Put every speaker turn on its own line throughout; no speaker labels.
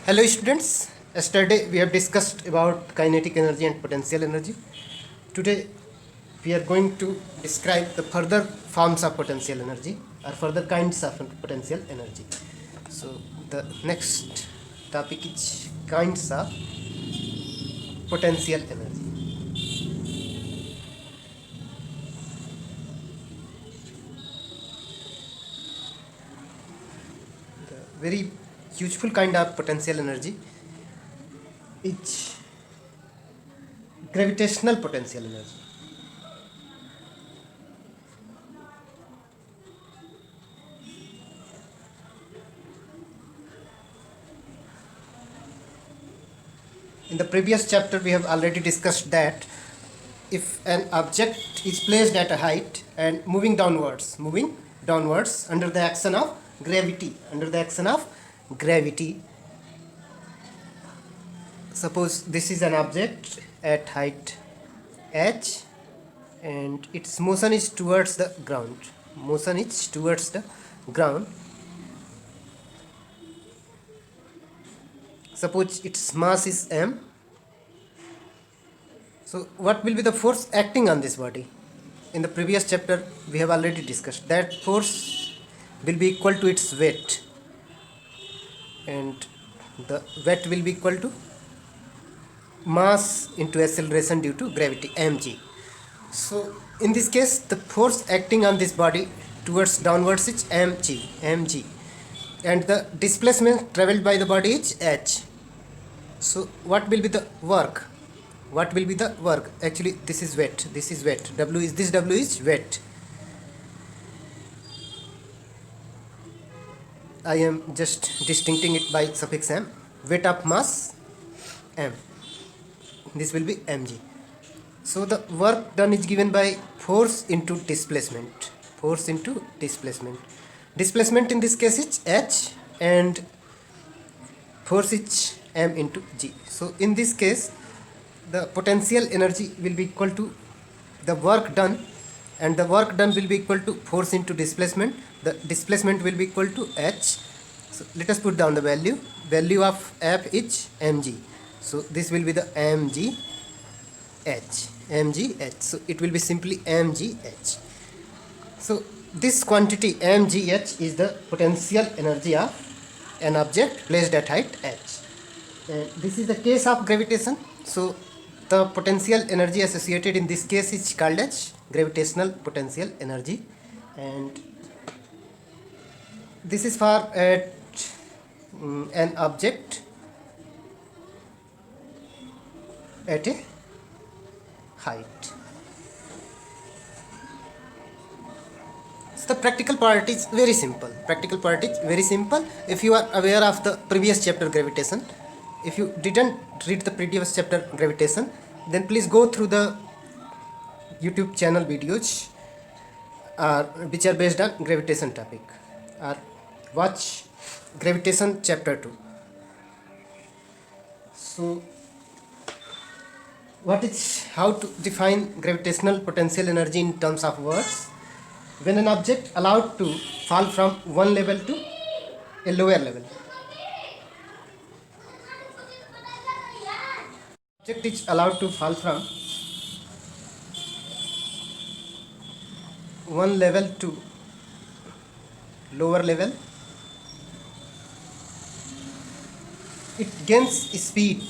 Hello students, yesterday we have discussed about kinetic energy and potential energy. Today we are going to describe the further forms of potential energy or further kinds of potential energy. So the next topic is kinds of potential energy. The very useful kind of potential energy is gravitational potential energy. In the previous chapter we have already discussed that if an object is placed at a height and moving downwards under the action of gravity, suppose this is an object at height h and its motion is towards the ground. Suppose its mass is m. So what will be the force acting on this body? In the previous chapter we have already discussed that force will be equal to its weight, and the weight will be equal to mass into acceleration due to gravity, mg. So in this case the force acting on this body towards downwards is mg, and the displacement traveled by the body is h. So what will be the work? Actually this is weight, w is weight. I am just distincting it by suffix m. Weight of mass m, this will be mg. So the work done is given by force into displacement. Displacement in this case is h and force is m into g. So in this case the potential energy will be equal to the work done, and the work done will be equal to force into displacement. The displacement will be equal to h. So let us put down the value of f is mg. So this will be the mgh. So it will be simply mgh. So this quantity mgh is the potential energy of an object placed at height h. And this is the case of gravitation. So the potential energy associated in this case is called as gravitational potential energy, and this is for an object at a height. So the practical part is very simple. If you are aware of the previous chapter gravitation, if you didn't read the previous chapter gravitation, then please go through the YouTube channel videos which are based on gravitation topic, or watch gravitation chapter 2. So how to define gravitational potential energy in terms of words? When an object allowed to fall from one level to a lower level, object is allowed to fall from one level to lower level, it gains speed.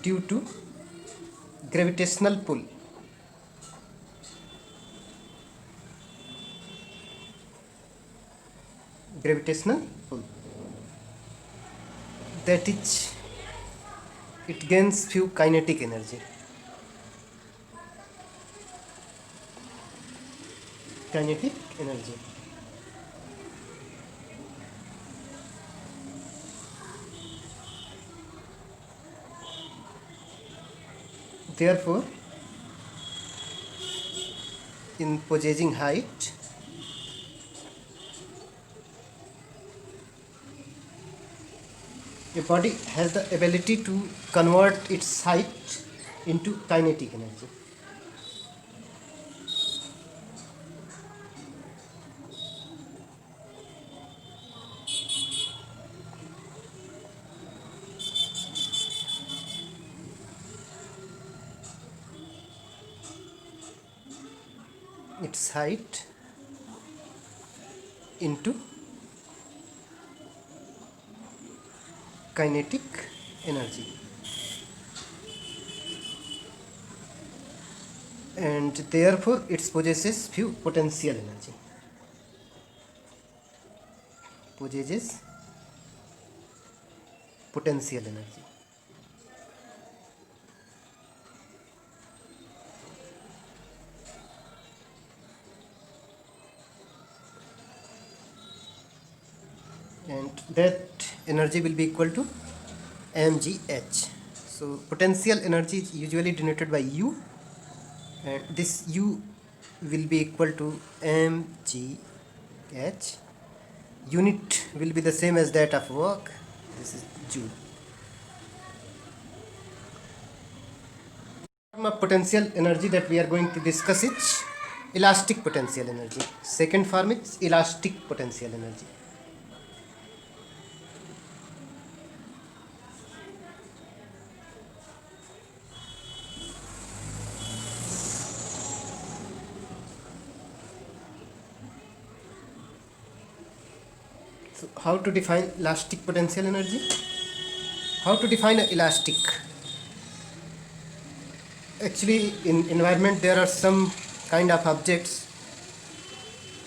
Due to gravitational pull. That is, it gains few kinetic energy. Therefore, in possessing height, a body has the ability to convert its height into kinetic energy. its height into kinetic energy, and therefore it possesses few potential energy. Possesses potential energy. And that energy will be equal to mgh. So potential energy is usually denoted by U, and this U will be equal to mgh. Unit will be the same as that of work. This is joule. Form of potential energy that we are going to discuss is elastic potential energy. Second form is elastic potential energy. So how to define elastic potential energy? How to define an elastic? Actually, in environment there are some kind of objects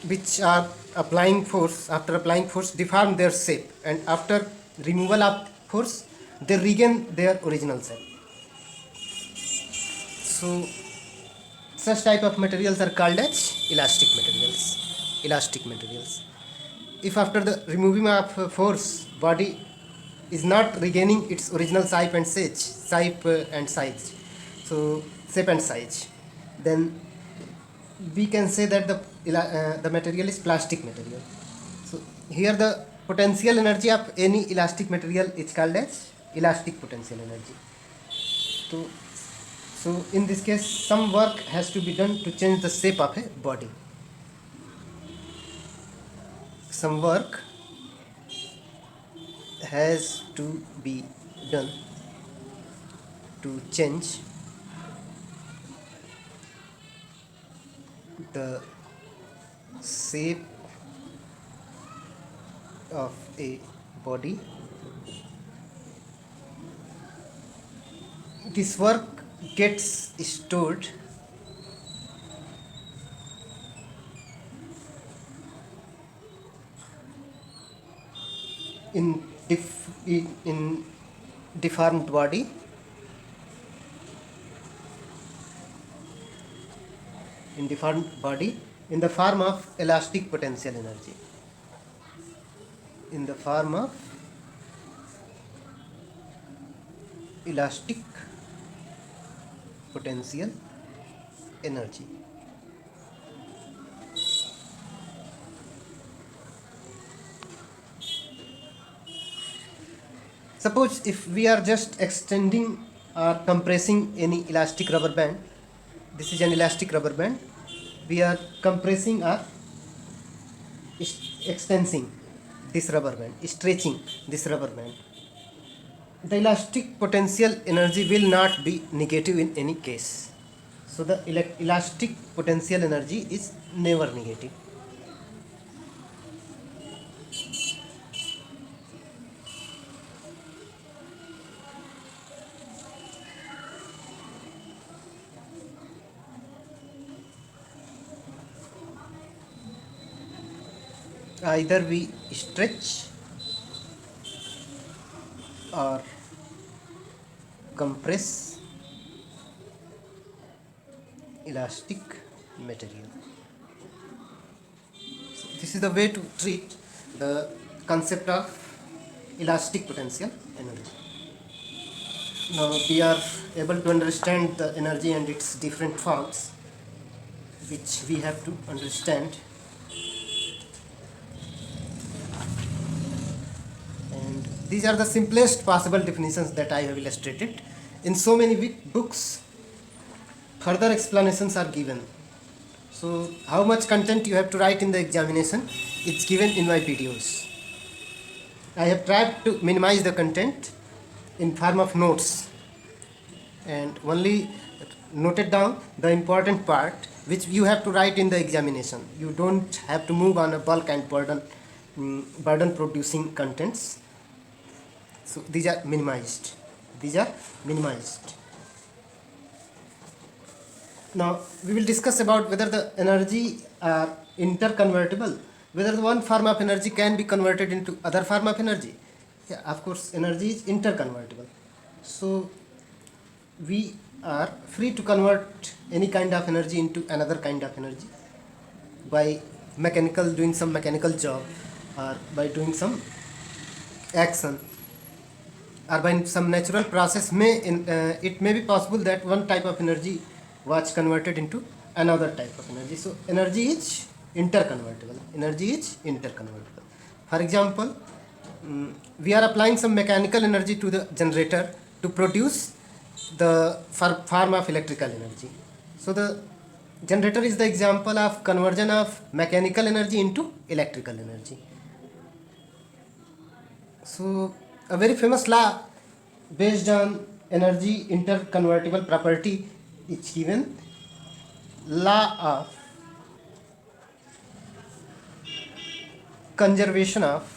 which are applying force. After applying force, deform their shape, and after removal of force, they regain their original shape. So such type of materials are called as elastic materials. Elastic materials. If after the removing of force, body is not regaining its original shape and size, so shape and size, then we can say that the material is plastic material. So here the potential energy of any elastic material is called as elastic potential energy. So, so in this case, some work has to be done to change the shape of a body. Some work has to be done to change the shape of a body. This work gets stored in deformed body, in the form of elastic potential energy. In the form of elastic potential energy. Suppose if we are just extending or compressing any elastic rubber band, this is an elastic rubber band, we are compressing or extending this rubber band, stretching this rubber band. The elastic potential energy will not be negative in any case. So the elastic potential energy is never negative. Either we stretch or compress elastic material. So this is the way to treat the concept of elastic potential energy. Now we are able to understand the energy and its different forms, which we have to understand. And these are the simplest possible definitions that I have illustrated. In so many books, further explanations are given. So how much content you have to write in the examination, it's given in my videos. I have tried to minimize the content in form of notes and only noted down the important part which you have to write in the examination. You don't have to move on a bulk and burden producing contents. So these are minimized. These are minimized. Now we will discuss about whether the energy are interconvertible, whether the one form of energy can be converted into other form of energy. Yeah, of course, energy is interconvertible. So we are free to convert any kind of energy into another kind of energy by doing some mechanical job, or by doing some action, or by some natural process. It may be possible that one type of energy was converted into another type of energy. So energy is interconvertible. Energy is interconvertible. For example, we are applying some mechanical energy to the generator to produce the form of electrical energy. So the generator is the example of conversion of mechanical energy into electrical energy. So a very famous law based on energy interconvertible property is given, law of conservation of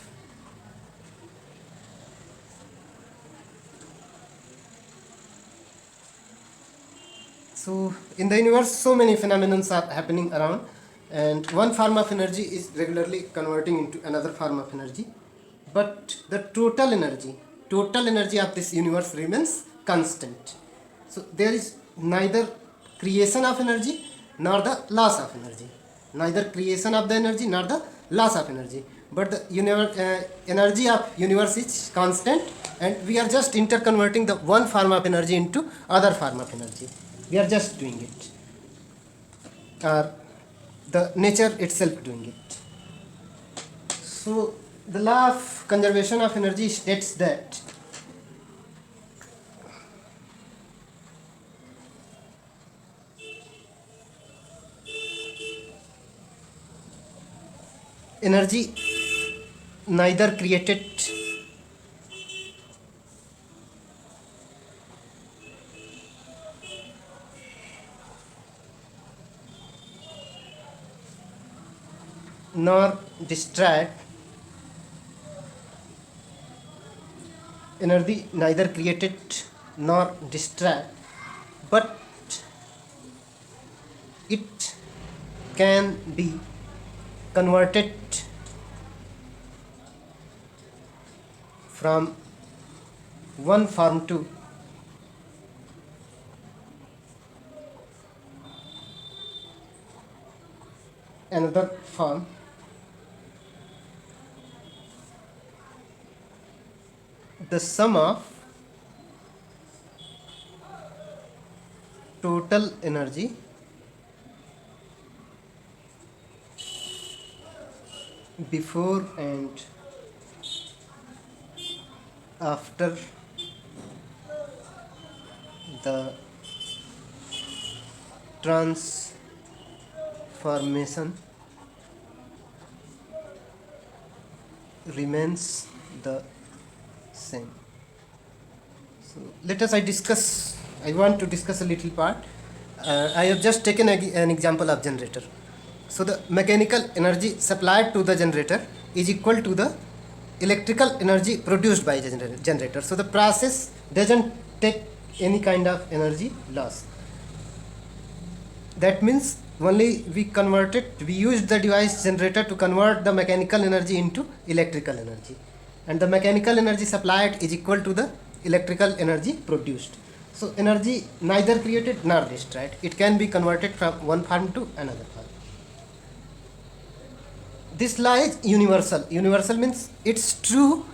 So in the universe, so many phenomena are happening around, and one form of energy is regularly converting into another form of energy, but the total energy of this universe remains constant. So there is neither creation of energy nor the loss of energy, neither creation of the energy nor the loss of energy, but the energy of universe is constant, and we are just interconverting the one form of energy into other form of energy. We are just doing it, or the nature itself doing it. So the law of conservation of energy states that energy neither created nor destroyed. Energy neither created nor destroyed, but it can be converted from one form to another form. The sum of total energy before and after the transformation remains the same. So let us I want to discuss a little part. I have just taken an example of generator. So the mechanical energy supplied to the generator is equal to the electrical energy produced by the generator. So the process doesn't take any kind of energy loss. That means only we used the device generator to convert the mechanical energy into electrical energy, and the mechanical energy supplied is equal to the electrical energy produced. So energy neither created nor destroyed. It can be converted from one form to another form. This law is universal. Universal means it's true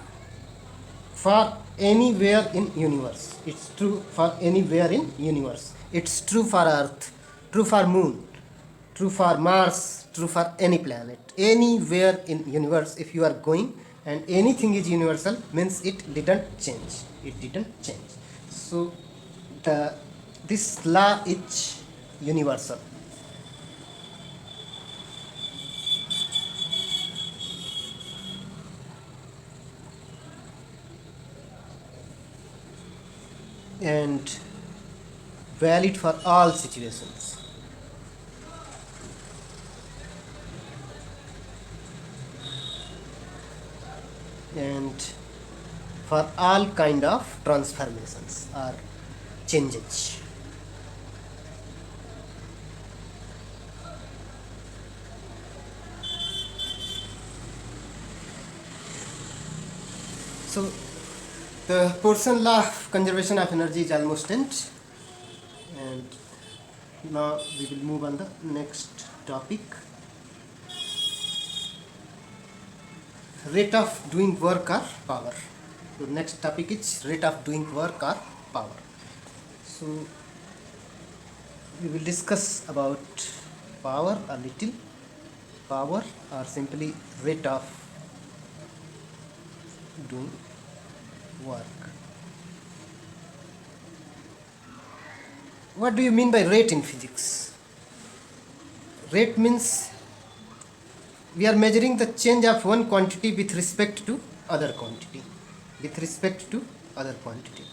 for anywhere in universe. It's true for anywhere in universe. It's true for Earth, true for Moon, true for Mars, true for any planet. Anywhere in universe, if you are going and anything is universal, means it didn't change. It didn't change. So this law is universal. And valid for all situations. and for all kind of transformations or changes. So the Paulson law of conservation of energy is almost end, and now we will move on the next topic. Rate of doing work or power. The next topic is rate of doing work or power. So we will discuss about power a little. Power or simply rate of doing work. What do you mean by rate in physics? Rate means we are measuring the change of one quantity with respect to other quantity. With respect to other quantity.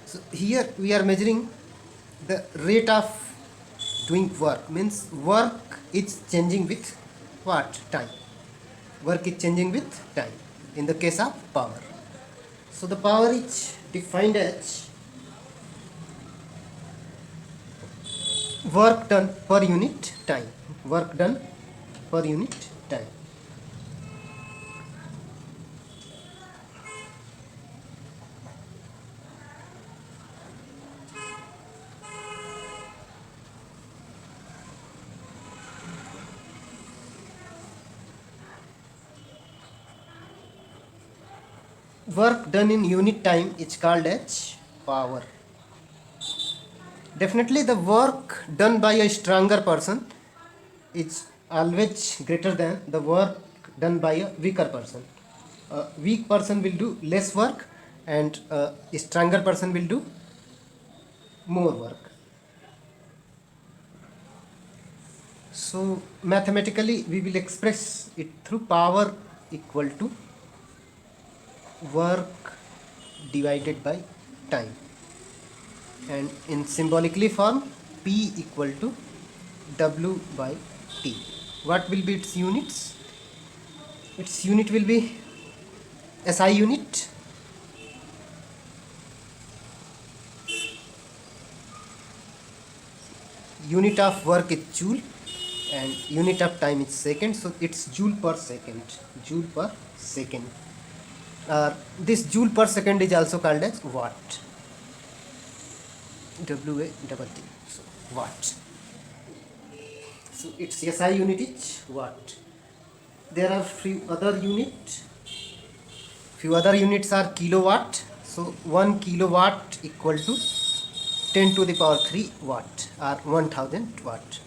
So here we are measuring the rate of doing work. Means work is changing with what? Time. Work is changing with time. In the case of power. So the power is defined as work done per unit time. Work done per unit time. Work done in unit time is called as power. Definitely the work done by a stronger person is always greater than the work done by a weaker person. A weak person will do less work and a stronger person will do more work. So mathematically we will express it through power equal to work divided by time, and in symbolically form P equal to W by T. What will be its units? Its unit will be SI unit. Unit of work is joule and unit of time is second, so it's joule per second. Joule per second. This joule per second is also called as watt. W-A-T-T. So watt. So its SI unit is watt. There are few other units. Few other units are kilowatt. So 1 kilowatt equal to 10 to the power 3 watt or 1000 watt.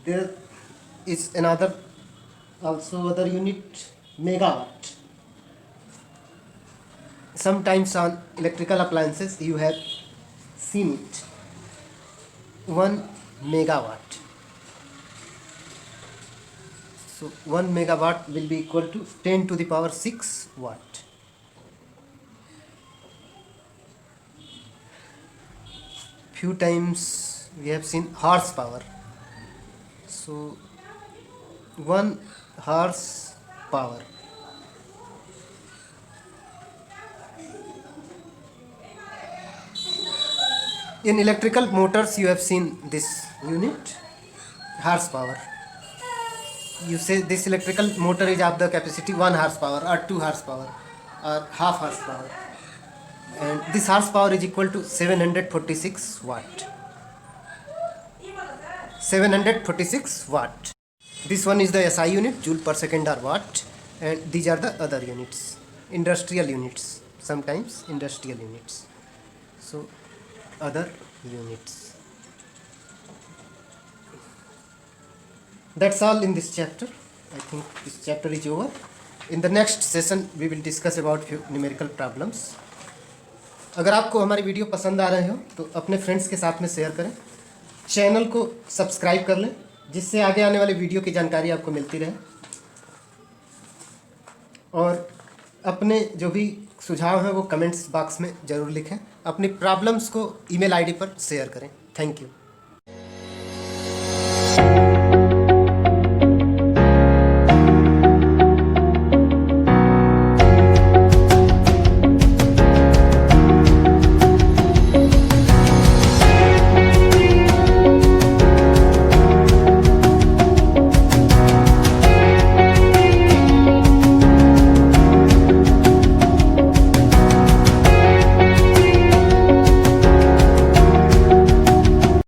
There is another also other unit, megawatt. Sometimes on electrical appliances you have seen it. 1 megawatt. So 1 megawatt will be equal to 10 to the power 6 watt. Few times we have seen horsepower. So 1 horsepower. In electrical motors you have seen this unit, horsepower. You say this electrical motor is of the capacity 1 horsepower or 2 horsepower or half horsepower, and this horsepower is equal to 746 watt. 746 watt. This one is the SI unit, joule per second or watt, and these are the other units, industrial units, sometimes industrial units. So other units. That's all in this chapter. I think this chapter is over. In the next session we will discuss about few numerical problems. अगर आपको हमारी video पसंद आ रहे हो तो अपने friends के साथ में शेयर करें, चैनल को सब्सक्राइब कर लें जिससे आगे आने वाले वीडियो की जानकारी आपको मिलती रहे, और अपने जो भी सुझाव हैं वो कमेंट्स बॉक्स में ज़रूर लिखें। अपनी प्रॉब्लम्स को ईमेल आईडी पर शेयर करें। Thank you.